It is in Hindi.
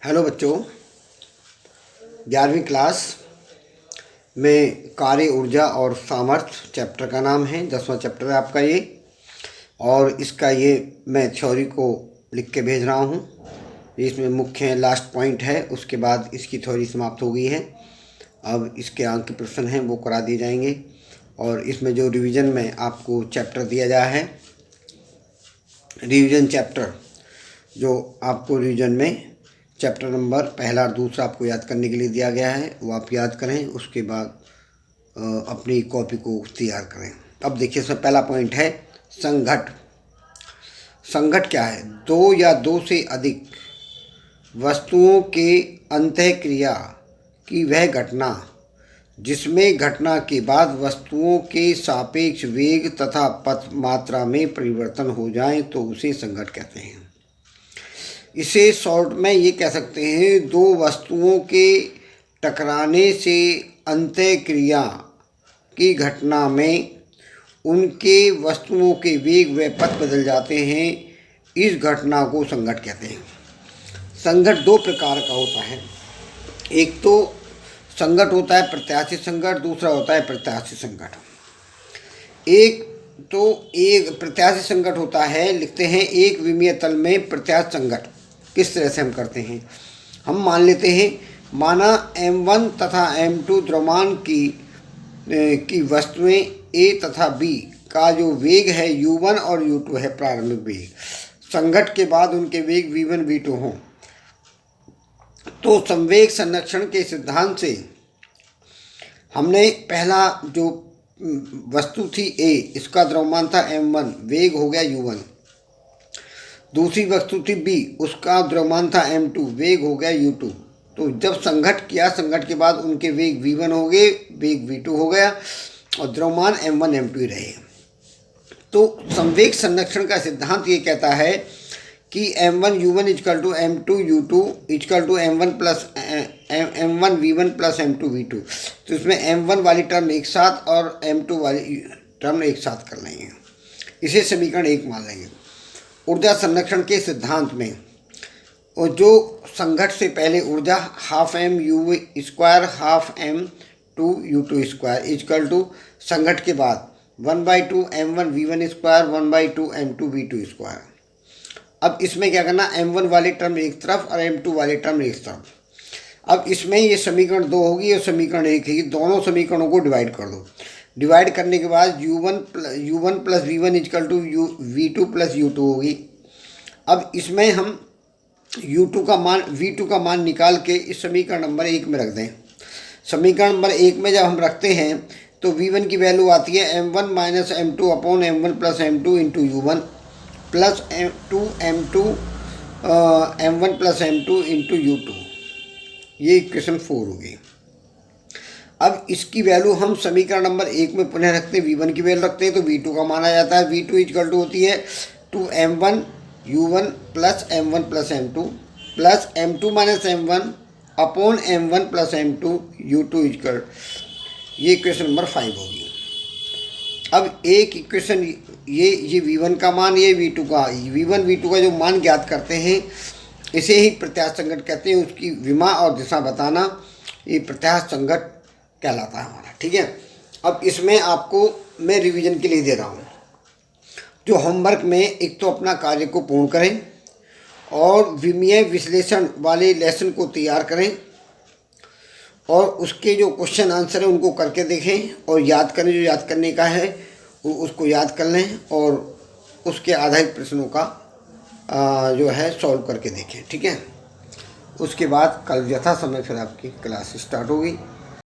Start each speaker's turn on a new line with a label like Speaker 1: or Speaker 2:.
Speaker 1: हेलो बच्चों, 11वीं क्लास में कार्य ऊर्जा और सामर्थ्य चैप्टर का नाम है। 10वां चैप्टर है आपका ये, और इसका ये मैं थ्योरी को लिख के भेज रहा हूँ। इसमें मुख्य लास्ट पॉइंट है, उसके बाद इसकी थ्योरी समाप्त हो गई है। अब इसके अंक के प्रश्न हैं वो करा दिए जाएंगे, और इसमें जो रिवीजन में आपको चैप्टर दिया गया है, रिवीजन चैप्टर जो आपको रिवीजन में चैप्टर नंबर पहला और दूसरा आपको याद करने के लिए दिया गया है, वो आप याद करें। उसके बाद अपनी कॉपी को तैयार करें। अब देखिए, इसमें पहला पॉइंट है संघट। संघट क्या है? दो या दो से अधिक वस्तुओं के अंतःक्रिया की वह घटना जिसमें घटना के बाद वस्तुओं के सापेक्ष वेग तथा पथ मात्रा में परिवर्तन हो जाए तो उसे संघट कहते हैं। इसे शॉर्ट में ये कह सकते हैं, दो वस्तुओं के टकराने से अंतःक्रिया की घटना में उनके वस्तुओं के वेग व पथ बदल जाते हैं। इस घटना को संघट कहते हैं। संघट दो प्रकार का होता है। एक तो संघट होता है प्रत्याशित संघट, दूसरा होता है प्रत्याशित संघट। एक प्रत्याशित संघट होता है, लिखते हैं एक विमीय तल में प्रत्याशित संघट किस तरह से हम करते हैं। हम मान लेते हैं, माना M1 तथा M2 द्रव्यमान की वस्तुएं A तथा B का जो वेग है U1 और U2 है, प्रारंभिक वेग। संघट के बाद उनके वेग V1 V2 हों तो संवेग संरक्षण के सिद्धांत से हमने पहला जो वस्तु थी A, इसका द्रव्यमान था M1, वेग हो गया U1। दूसरी वस्तु थी B, उसका द्रव्यमान था M2, वेग हो गया U2। तो जब संघट किया, संघट के बाद उनके वेग V1 हो गए, वेग V2 हो गया, और द्रव्यमान M1 M2 ही रहे। तो संवेग संरक्षण का सिद्धांत ये कहता है कि M1 U1 equal to M2 U2 equal to M1 V1 plus M2 V2। तो इसमें M1 वाली टर्म एक साथ और M2 वाली टर्म एक साथ कर लेंगे, इसे समीकरण 1 मान लेंगे। ऊर्जा संरक्षण के सिद्धांत में और जो संघट से पहले ऊर्जा half M U square half M2 U2 square equal to संघट के बाद 1/2 M1 V1 square 1/2 M2 V2 square. अब इसमें क्या करना, M1 वाली टर्म एक तरफ और M2 वाली टर्म एक तरफ। अब इसमें ये समीकरण 2 होगी और समीकरण 1 है, दोनों समीकरणों को डिवाइड कर दो। डिवाइड करने के बाद U1 plus V1 equal to V2 plus U2 होगी। अब इसमें हम U2 का मान V2 का मान निकाल के इस समीकरण नंबर 1 में रख दें। समीकरण नंबर 1 में जब हम रखते हैं तो V1 की वैल्यू आती है M1 minus M2 upon M1 plus M2 into U1 plus M2 M1 plus M2 into U2। ये इक्वेशन 4 होगी। अब इसकी वैल्यू हम समीकरण नंबर 1 में पुनः रखते हैं, V1 की वैल्यू रखते हैं तो V2 का मान आ जाता है। V2 इक्वल टू होती है 2M1 U1 plus M1 plus M2 plus M2 minus M1 upon M1 plus M2 U2 equal, ये इक्वेशन नंबर 5 होगी। अब एक इक्वेशन ये V1 का मान, ये V2 का जो मान ज्ञात करते हैं इसे ही प्रत्यास्थ संघट कहते हैं। उसकी विमा और दिशा बताना ये प्रत्यास्थ संघट कहलाता है हमारा, ठीक है। अब इसमें आपको मैं रिवीजन के लिए दे रहा हूँ। जो होमवर्क में एक तो अपना कार्य को पूर्ण करें और विमीय विश्लेषण वाले लेसन को तैयार करें और उसके जो क्वेश्चन आंसर है उनको करके देखें और याद करें। जो याद करने का है उसको याद कर लें और उसके आधारित प्रश्नों का जो है सॉल्व करके देखें, ठीक है। उसके बाद कल यथा समय फिर आपकी क्लास स्टार्ट होगी।